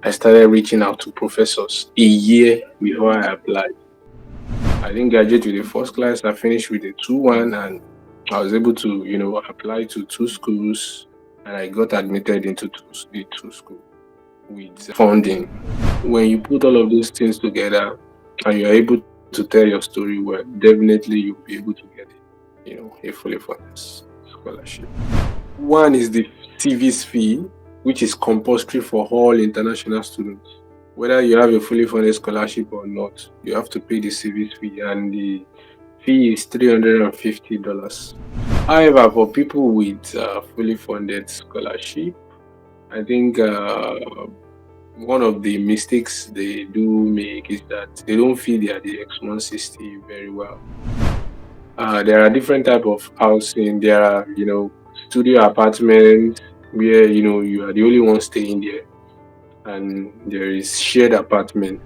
I started reaching out to professors a year before I applied. I didn't graduate with a first class. I finished with a 2-1, and I was able to, apply to two schools, and I got admitted into the two schools with funding. When you put all of those things together and you're able to tell your story well, definitely you'll be able to get a fully funded scholarship. One is the CV's fee, which is compulsory for all international students. Whether you have a fully funded scholarship or not, you have to pay the CV's fee, and the fee is $350. However, for people with fully funded scholarship, I think one of the mistakes they do make is that they don't feel the X160 very well. There are different type of housing. There are, studio apartments where you are the only one staying there, and there is shared apartment.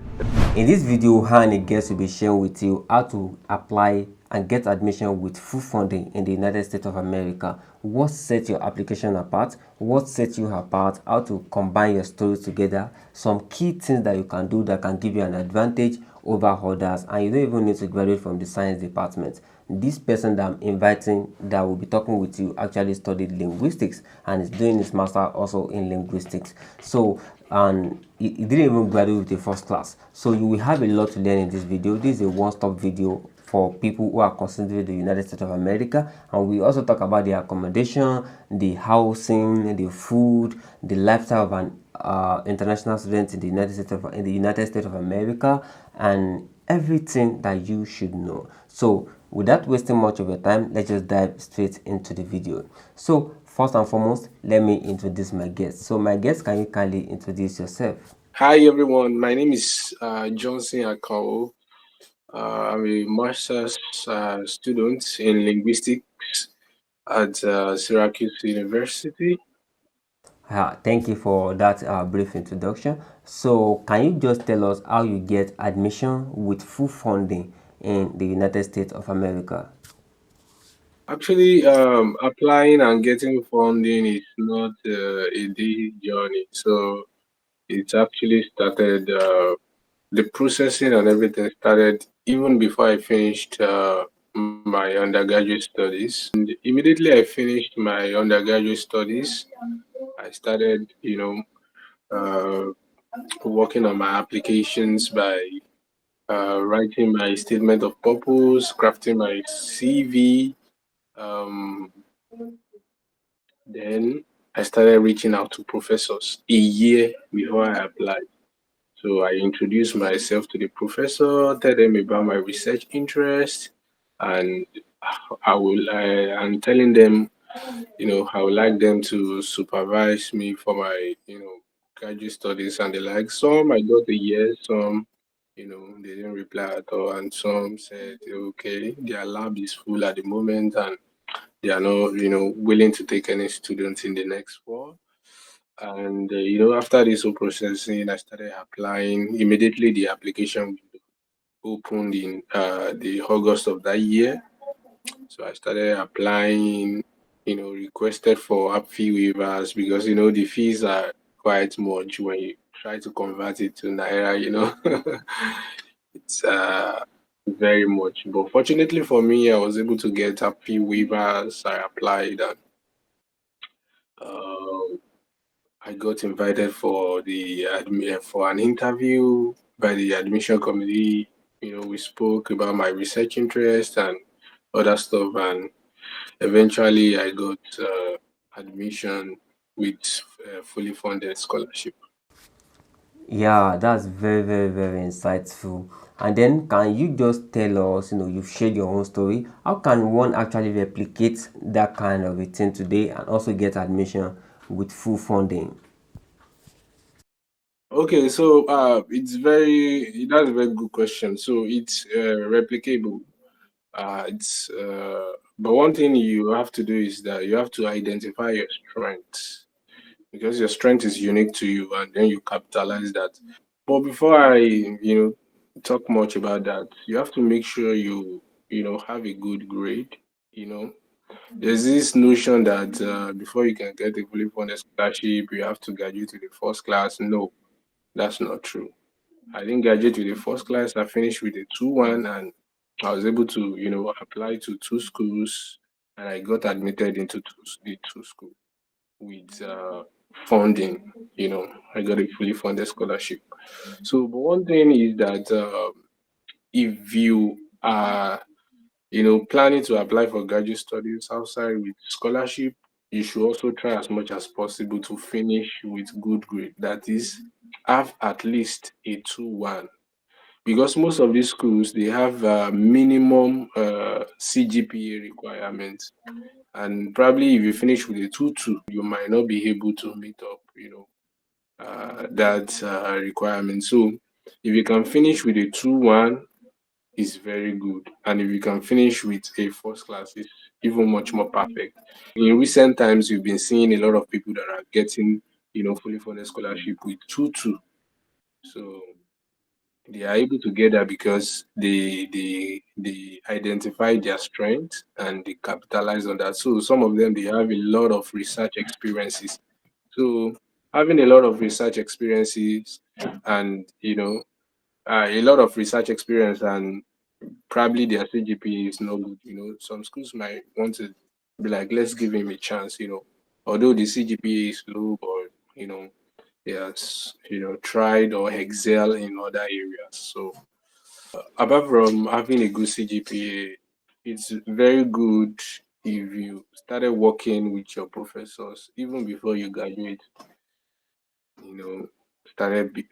In this video, Han Guest will be sharing with you how to apply and get admission with full funding in the United States of America. What sets your application apart, what sets you apart, how to combine your stories together, some key things that you can do that can give you an advantage over others, and you don't even need to graduate from the science department. This person that I'm inviting that will be talking with you actually studied linguistics and is doing his master also in linguistics. So, and he didn't even graduate with a first class. So you will have a lot to learn in this video. This is a one-stop video for people who are considering the United States of America, and we also talk about the accommodation, the housing, the food, the lifestyle of an international student in the United States of America, and everything that you should know. So without wasting much of your time, let's just dive straight into the video. So first and foremost, let me introduce my guest. So my guest, can you kindly introduce yourself? Hi everyone, my name is Johnson Akao. I'm a master's student in linguistics at Syracuse University. Thank you for that brief introduction. So can you just tell us how you get admission with full funding in the United States of America? Actually, applying and getting funding is not a daily journey. So it actually started, the processing and everything started even before I finished my undergraduate studies. And immediately I finished my undergraduate studies, I started, uh, working on my applications by writing my statement of purpose, crafting my CV. Um, then I started reaching out to professors a year before I applied. So I introduced myself to the professor, tell them about my research interest, and I'm telling them, I would like them to supervise me for my, graduate studies and the like. Some I got a year, some, they didn't reply at all, and some said, okay, their lab is full at the moment, and they are not, willing to take any students in the next fall. And after this whole processing, I started applying. Immediately, the application window opened in the August of that year. So I started applying. Requested for app fee waivers because the fees are quite much when you try to convert it to naira. It's very much. But fortunately for me, I was able to get app fee waivers. I applied, and uh, I got invited for for an interview by the admission committee. We spoke about my research interest and other stuff, and eventually I got admission with fully funded scholarship. Yeah, that's very, very, very insightful. And then, can you just tell us, you've shared your own story. How can one actually replicate that kind of a thing today and also get admission with full funding? Okay, so that's a very good question. So it's replicable. But one thing you have to do is that you have to identify your strengths, because your strength is unique to you, and then you capitalize that. But before I, talk much about that, you have to make sure you have a good grade. You know, there's this notion that before you can get a fully funded scholarship, you have to graduate to the first class. No, That's not true. I didn't graduate with a first class. I finished with a 2-1, and I was able to, apply to two schools, and I got admitted into the two schools with funding. I got a fully funded scholarship. So, but one thing is that if you are, planning to apply for graduate studies outside with scholarship, you should also try as much as possible to finish with good grade. That is, have at least a 2-1, because most of these schools they have minimum CGPA requirements, and probably if you finish with a 2-2, you might not be able to meet up, that requirement. So if you can finish with a 2-1, is very good, and if you can finish with a first class, is even much more perfect. In recent times, you've been seeing a lot of people that are getting, fully funded scholarship with 2-2. So they are able to get that because they identify their strength and they capitalize on that. So some of them they have a lot of research experiences. So having a lot of research experiences and a lot of research experience, and probably their CGPA is not good. Some schools might want to be like, let's give him a chance. Although the CGPA is low, but he has tried or excel in other areas. So apart from having a good CGPA, it's very good if you started working with your professors even before you graduate. You know,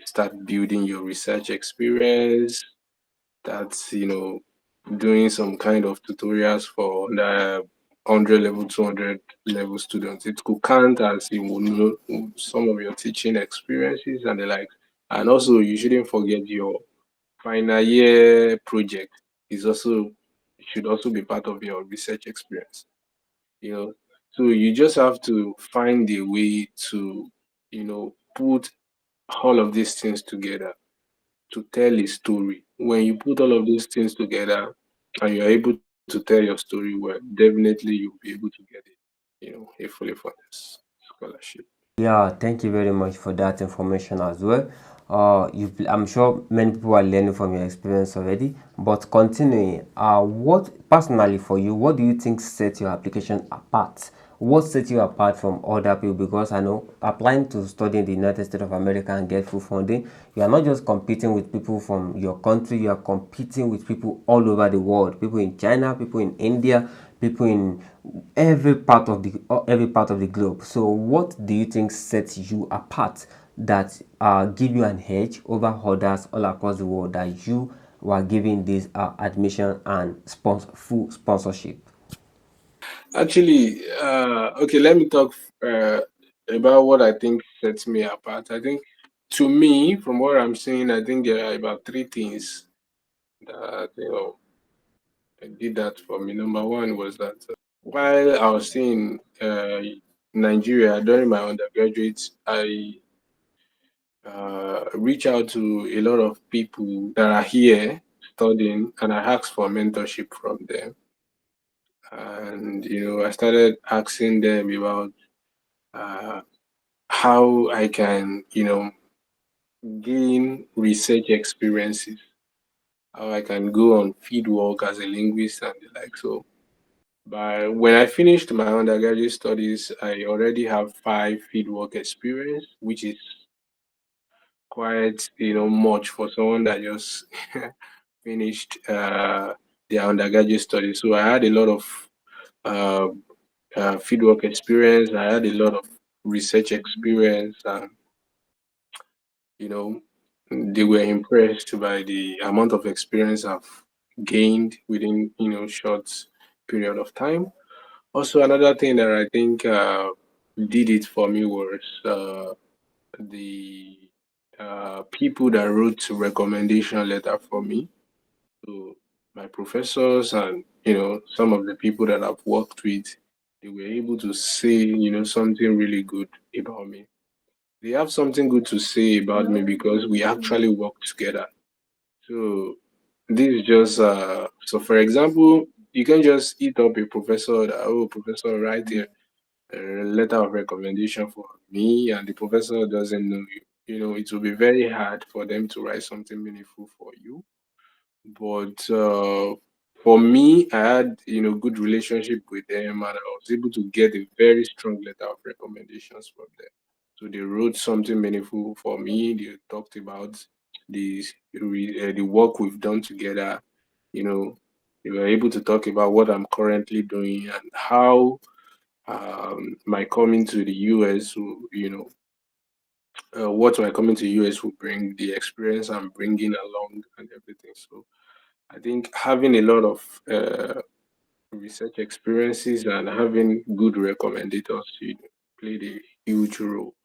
start building your research experience. That's doing some kind of tutorials for the 100 level, 200 level students. It could count as some of your teaching experiences and the like. And also, you shouldn't forget your final year project is also should also be part of your research experience. You know, so you just have to find a way to put all of these things together to tell a story. When you put all of these things together and you're able to tell your story well, definitely you'll be able to get it, a fully funded scholarship. Yeah, thank you very much for that information as well. I'm sure many people are learning from your experience already. But continuing, what personally for you, what do you think sets your application apart? What sets you apart from other people? Because I know applying to study in the United States of America and get full funding, you are not just competing with people from your country, you are competing with people all over the world. People in China, people in India, people in every part of the globe. So what do you think sets you apart, that give you an edge over others all across the world, that you were giving this admission and full sponsorship? Actually, okay, let me talk uh, about what I think sets me apart. I think, to me, from what I'm seeing, I think there are about three things that did that for me. Number one was that while I was in Nigeria during my undergraduate, I reach out to a lot of people that are here studying, and I asked for mentorship from them. And I started asking them about uh, how I can gain research experiences, how I can go on field work as a linguist and the like. So by when I finished my undergraduate studies, I already have 5 fieldwork experience, which is quite much for someone that just finished their undergraduate studies. So I had a lot of uh, fieldwork experience. I had a lot of research experience, and you know they were impressed by the amount of experience I've gained within short period of time. Also, another thing that I think did it for me was the people that wrote recommendation letter for me. So my professors and some of the people that I've worked with, they were able to say something really good about me. They have something good to say about me because we actually work together. So this is just so for example, you can just eat up a professor that, oh, professor, right here a letter of recommendation for me, and the professor doesn't know you. it will be very hard for them to write something meaningful for you. But for me, I had good relationship with them, and I was able to get a very strong letter of recommendations from them. So they wrote something meaningful for me. They talked about the work we've done together. You know, they were able to talk about what I'm currently doing and how my coming to the US will, what my coming to US will bring, the experience I'm bringing along and everything. So I think having a lot of research experiences and having good recommendators played a huge role.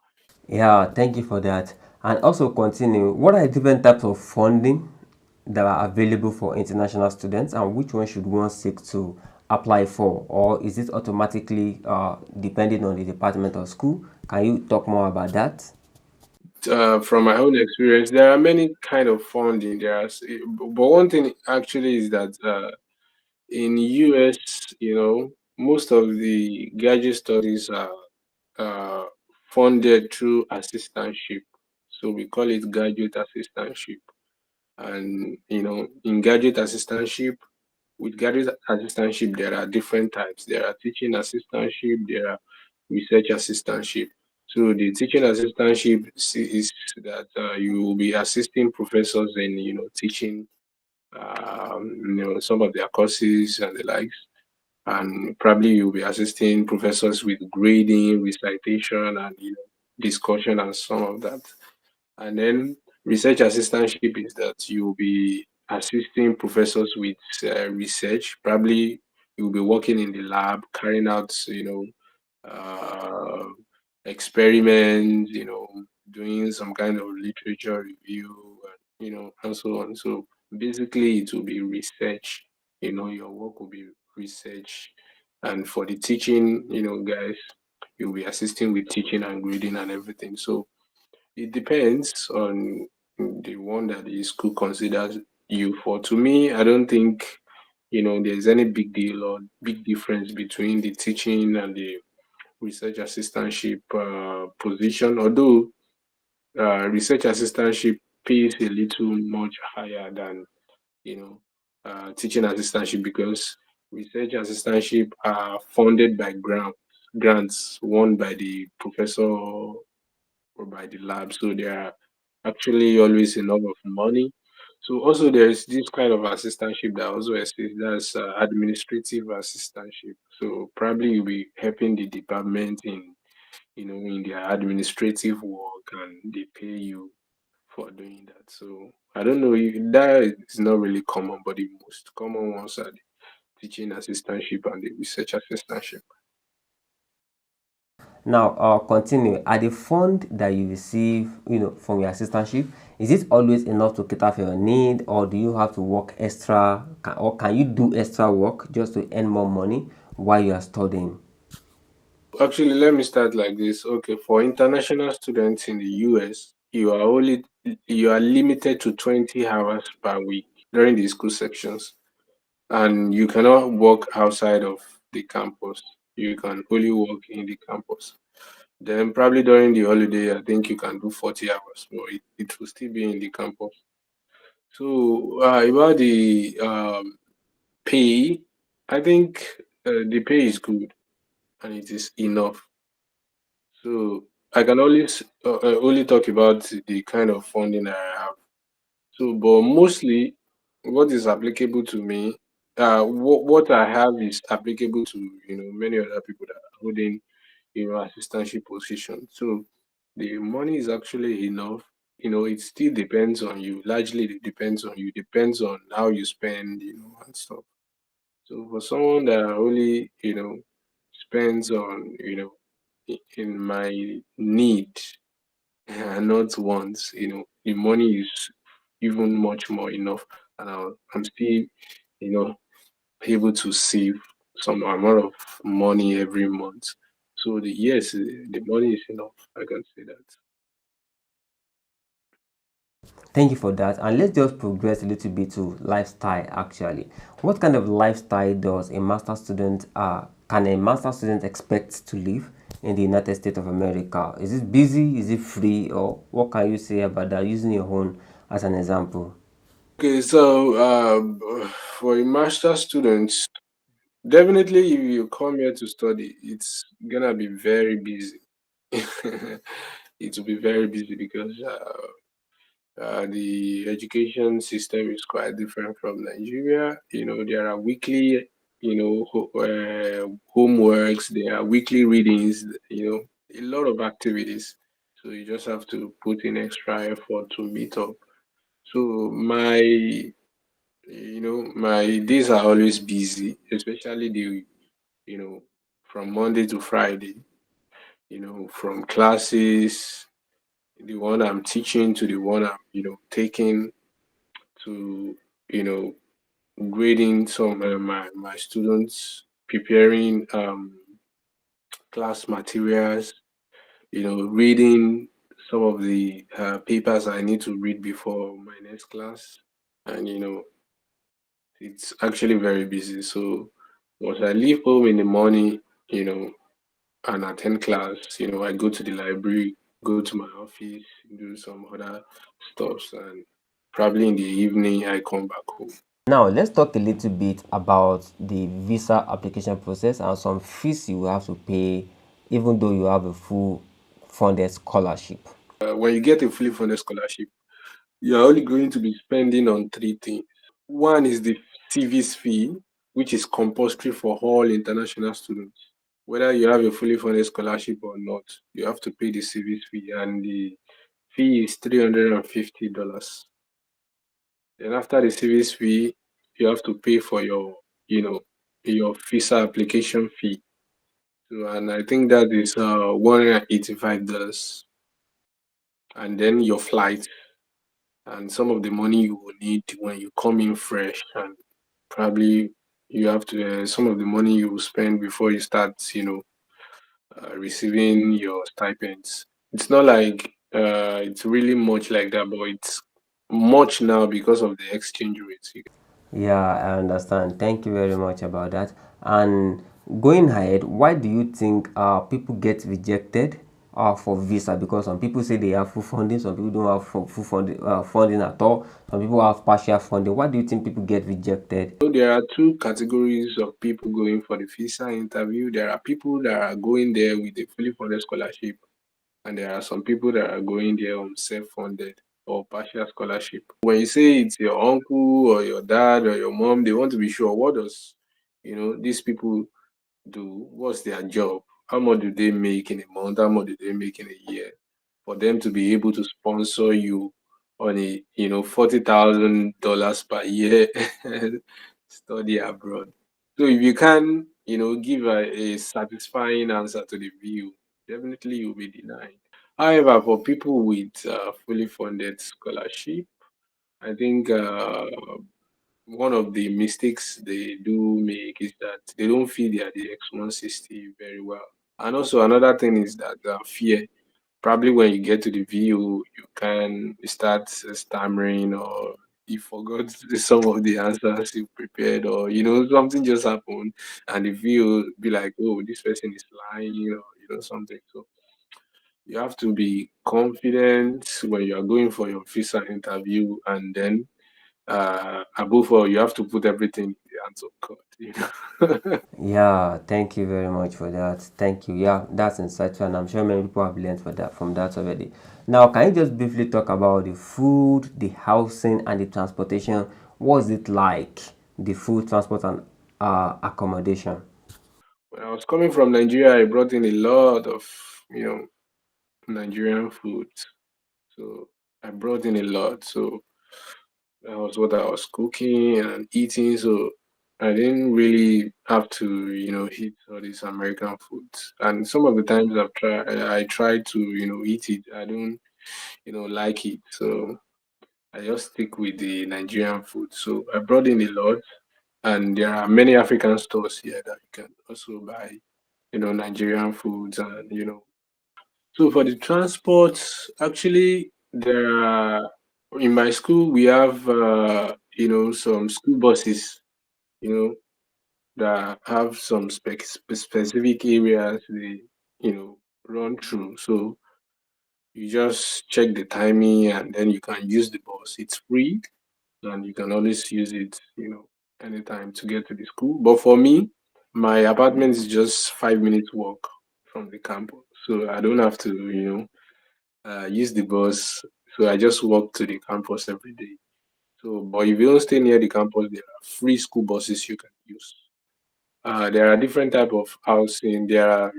Yeah, thank you for that. And also continue, what are the different types of funding that are available for international students, and which one should one seek to apply for? Or is it automatically depending on the department or school? Can you talk more about that? From my own experience, there are many kind of funding. But one thing actually is that in US, most of the graduate studies are uh, funded through assistantship. So we call it graduate assistantship. And in graduate assistantship, with graduate assistantship, there are different types. There are teaching assistantship, there are research assistantship. So the teaching assistantship is that you will be assisting professors in teaching some of their courses and the likes, and probably you'll be assisting professors with grading, recitation, and discussion and some of that. And then research assistantship is that you'll be assisting professors with research. Probably you'll be working in the lab, carrying out, uh, experiments, doing some kind of literature review, and so on. So basically, it will be research. Your work will be research. And for the teaching, guys, you'll be assisting with teaching and grading and everything. So it depends on the one that the school considers you for. To me, I don't think there's any big deal or big difference between the teaching and the research assistantship position. Although research assistantship pays a little much higher than teaching assistantship, because research assistantship are funded by grants won by the professor or by the lab. So there are actually always enough of money. So also there's this kind of assistantship that also exists. That's administrative assistantship. So probably you'll be helping the department in their administrative work, and they pay you for doing that. So I don't know if that is not really common, but the most common ones are the teaching assistantship and the research assistantship. Now, continue. At the fund that you receive, from your assistantship, is it always enough to cater for your need, or do you have to work extra, or can you do extra work just to earn more money while you are studying? Actually, let me start like this. Okay, for international students in the US, you are limited to 20 hours per week during the school sections, and you cannot work outside of the campus. You can only work in the campus. Then probably during the holiday, I think you can do 40 hours, but it will still be in the campus. So about the pay, I think the pay is good and it is enough. So I can only talk about the kind of funding I have. So, but mostly, what is applicable to me, what I have is applicable to many other people that are holding assistantship position. So the money is actually enough. It still depends on you. Largely, it depends on you. Depends on how you spend, and stuff. So for someone that only spends on in my need and not wants, the money is even much more enough, and I'm still you know able to save some amount of money every month. So yes, the money is enough. I can say that. Thank you for that. And let's just progress a little bit to lifestyle actually. What kind of lifestyle does a master student can a master student expect to live in the United States of America? Is it busy? Is it free? Or what can you say about that using your own as an example? Okay, so for a master students, definitely if you come here to study, it's gonna be very busy. It will be very busy because the education system is quite different from Nigeria. There are weekly, homeworks, there are weekly readings, a lot of activities. So you just have to put in extra effort to meet up. So my days are always busy, especially you know, from Monday to Friday, from classes, the one I'm teaching to the one I'm, taking to, you know, grading some my students, preparing class materials, reading some of the papers I need to read before my next class. And, it's actually very busy. So once I leave home in the morning, and attend class, I go to the library, go to my office, do some other stuffs, and probably in the evening I come back home. Now, let's talk a little bit about the visa application process and some fees you will have to pay even though you have a full funded scholarship. When you get a fully funded scholarship, you're only going to be spending on three things. One is the CV's fee, which is compulsory for all international students. Whether you have a fully funded scholarship or not, you have to pay the CV's fee, and the fee is $350. Then after the CV's fee, you have to pay for you know, your visa application fee. So, and I think that is $185, and then your flight and some of the money you will need when you come in fresh, and probably you have to some of the money you will spend before you start, receiving your stipends. It's not like it's really much like that, but it's much now because of the exchange rates. Yeah, I understand. Thank you very much about that. And going ahead, why do you think people get rejected for visa? Because some people say they have full funding, some people don't have full funding, funding at all. Some people have partial funding. Why do you think people get rejected? So there are two categories of people going for the visa interview. There are people that are going there with a fully funded scholarship, and there are some people that are going there on self-funded or partial scholarship. When you say it's your uncle or your dad or your mom, they want to be sure what does these people do, what's their job, how much do they make in a month, how much do they make in a year, for them to be able to sponsor you on a $40,000 per year study abroad. So if you can give a satisfying answer to the view, definitely you'll be denied. However, for people with fully funded scholarship, I think one of the mistakes they do make is that they don't feel they are the X160 very well. And also another thing is that fear. Probably when you get to the VO, you can start stammering, or you forgot some of the answers you prepared, or something just happened, and the VO be like, "Oh, this person is lying," or something. So you have to be confident when you are going for your visa interview, and then above all, you have to put everything in the hands of God. Yeah, thank you very much for that. Thank you. Yeah, that's insightful, and I'm sure many people have learned from that already. Now, can you just briefly talk about the food, the housing, and the transportation? What's it like? The food, transport, and accommodation. When I was coming from Nigeria, I brought in a lot of Nigerian food. So I brought in a lot. So that was what I was cooking and eating. So I didn't really have to, eat all these American foods. And some of the times I tried to, eat it. I don't, like it. So I just stick with the Nigerian food. So I brought in a lot, and there are many African stores here that you can also buy, Nigerian foods, and so for the transport, actually, there are in my school we have some school buses, you know, that have some specific areas. run through. So you just check the timing and then you can use the bus. It's free and you can always use it, anytime to get to the school. But for me, my apartment is just 5 minutes walk from the campus. So I don't have to, use the bus. So I just walk to the campus every day. So, but if you don't stay near the campus, there are free school buses you can use. There are different type of housing. There are,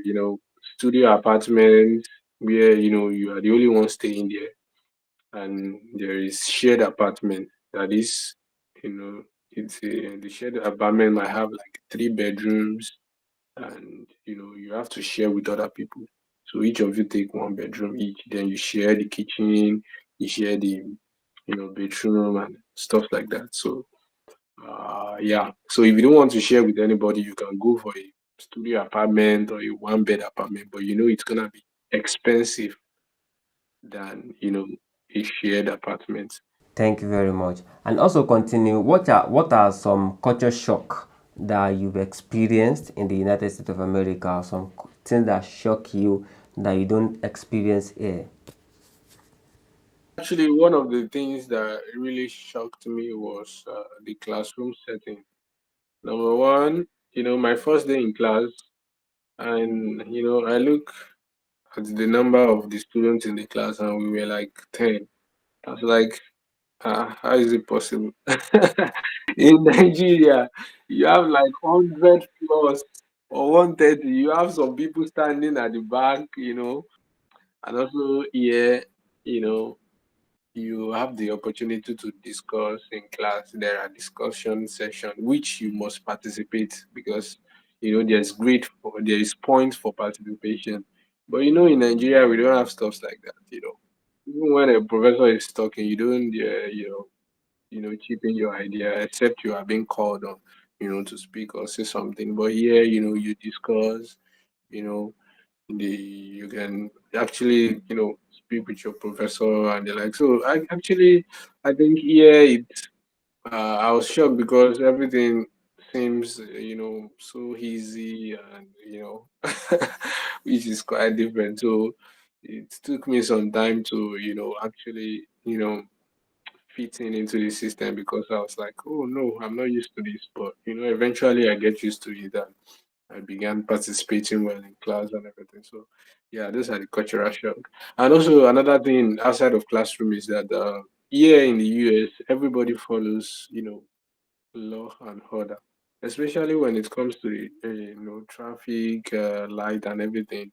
studio apartments where you are the only one staying there, and there is shared apartment. That is, the shared apartment might have like 3 bedrooms, and you have to share with other people. So each of you take one bedroom each. Then you share the kitchen, you share the bedroom and stuff like that. So yeah. So if you don't want to share with anybody, you can go for a studio apartment or a one bed apartment, but it's gonna be expensive than a shared apartment. Thank you very much. And also continue. What are some culture shock that you've experienced in the United States of America? Some things that shock you that you don't experience here. Actually, one of the things that really shocked me was the classroom setting. Number one, my first day in class, and I look at the number of the students in the class, and we were like 10. I was like, how is it possible? In Nigeria, you have like 100 plus or 130. You have some people standing at the back, and also here, you know, you have the opportunity to discuss in class. There are discussion sessions which you must participate because there is points for participation. But in Nigeria we don't have stuff like that. Even when a professor is talking, you don't cheapen your idea except you are being called on, to speak or say something. But here, you discuss, you know, you can actually, speak with your professor and the like. So I think here I was shocked because everything seems, so easy and which is quite different. So it took me some time to, actually, fitting into the system because I was like, oh no, I'm not used to this. But eventually I get used to it and I began participating well in class and everything. So yeah, those are the cultural shock. And also another thing outside of classroom is that here in the US, everybody follows, law and order. Especially when it comes to traffic light and everything.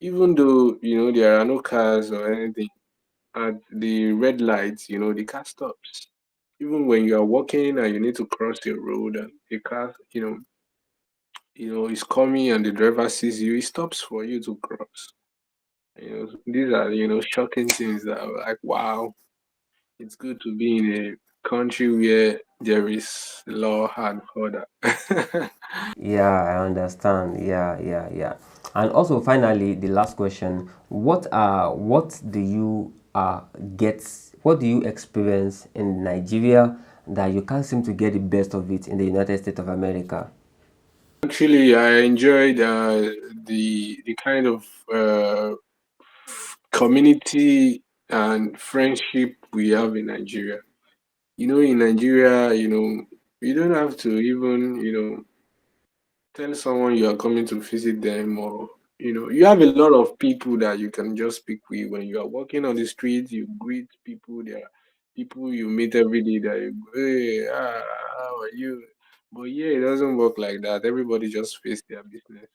Even though there are no cars or anything at the red lights, the car stops. Even when you are walking and you need to cross the road and the car, is coming and the driver sees you, he stops for you to cross. These are, shocking things that are like, wow, it's good to be in a country where there is law and order. Yeah, I understand. Yeah, yeah, yeah. And also, finally, the last question: what do you get? What do you experience in Nigeria that you can't seem to get the best of it in the United States of America? Actually, I enjoyed the kind of community and friendship we have in Nigeria. In Nigeria, you don't have to even, tell someone you are coming to visit them, or you have a lot of people that you can just speak with when you are walking on the street. You greet people. There are people you meet every day that you go, hey, how are you? But yeah, it doesn't work like that. Everybody just face their business.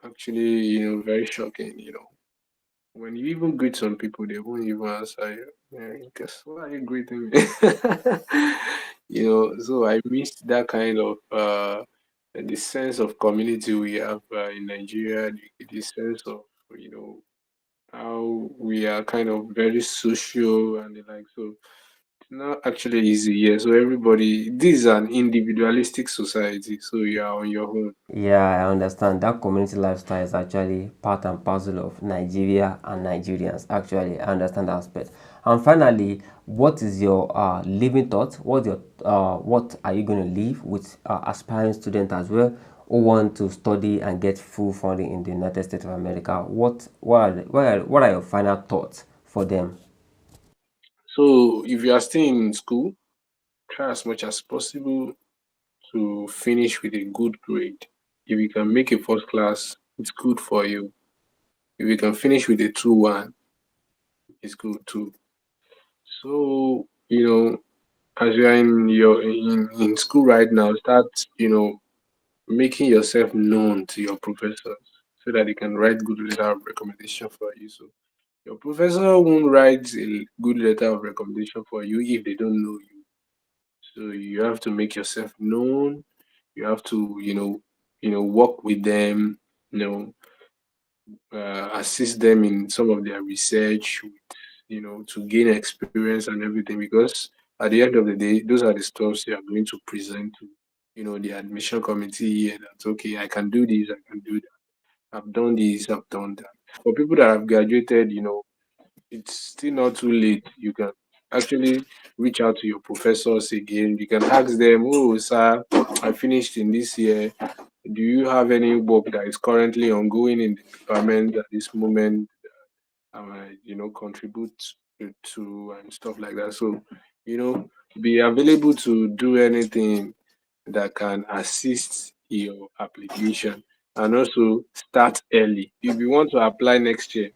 Actually, very shocking. When you even greet some people, they won't even answer you. Yeah, guess why are you greeting me? So I missed that kind of the sense of community we have in Nigeria, the sense of how we are kind of very social and the like. So it's not actually easy here. So everybody, this is an individualistic society. So you are on your own. Yeah, I understand that community lifestyle is actually part and parcel of Nigeria and Nigerians. Actually, I understand that aspect. And finally, what is your living thought? What are you going to leave with aspiring students as well? who want to study and get full funding in the United States of America, what are your final thoughts for them? So if you are still in school, try as much as possible to finish with a good grade. If you can make a first class, it's good for you. If you can finish with a 2-1, it's good too. So, as you are in school right now, start, making yourself known to your professors so that they can write good letter of recommendation for you. So your professor won't write a good letter of recommendation for you if they don't know you. So you have to make yourself known. You have to, work with them, you know, assist them in some of their research, to gain experience and everything. Because at the end of the day, those are the stuff you are going to present to, the admission committee. Here that okay, I can do this, I can do that. I've done this, I've done that. For people that have graduated, it's still not too late. You can actually reach out to your professors again. You can ask them, "Oh, sir, I finished in this year. Do you have any work that is currently ongoing in the department at this moment? Contribute to and stuff like that." So, you know, be available to do anything that can assist your application, and also start early. If you want to apply next year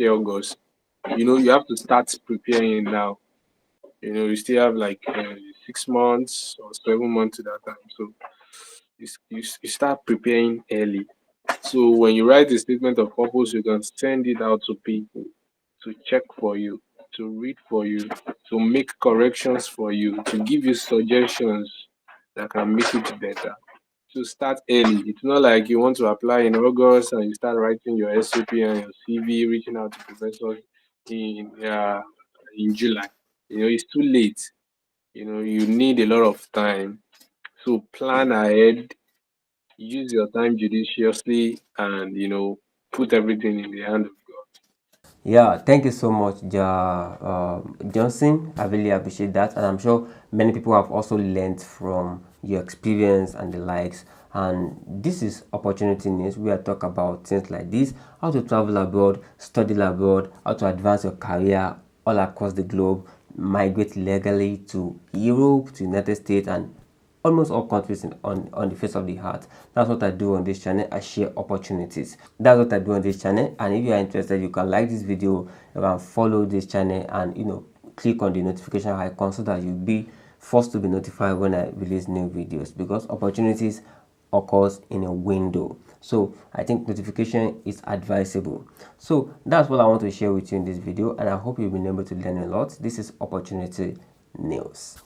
August, you have to start preparing now. You still have like 6 months or 7 months to that time. So you start preparing early. So when you write the statement of purpose, you can send it out to people to check for you, to read for you, to make corrections for you, to give you suggestions that can make it better. To start early. It's not like you want to apply in August and you start writing your SOP and your CV, reaching out to professors in July. It's too late. You need a lot of time. So plan ahead, use your time judiciously, and put everything in the hand of God. Yeah, thank you so much, Johnson. I really appreciate that, and I'm sure many people have also learned from your experience and the likes. And this is Opportunity News. We are talk about things like this: how to travel abroad, study abroad, how to advance your career all across the globe, migrate legally to Europe, to United States, and almost all countries on the face of the earth. That's what I do on this channel. I share opportunities. That's what I do on this channel. And if you are interested, you can like this video, you can follow this channel, and click on the notification icon so that you'll be forced to be notified when I release new videos, because opportunities occurs in a window. So I think notification is advisable. So that's what I want to share with you in this video, and I hope you've been able to learn a lot. This is Opportunity News.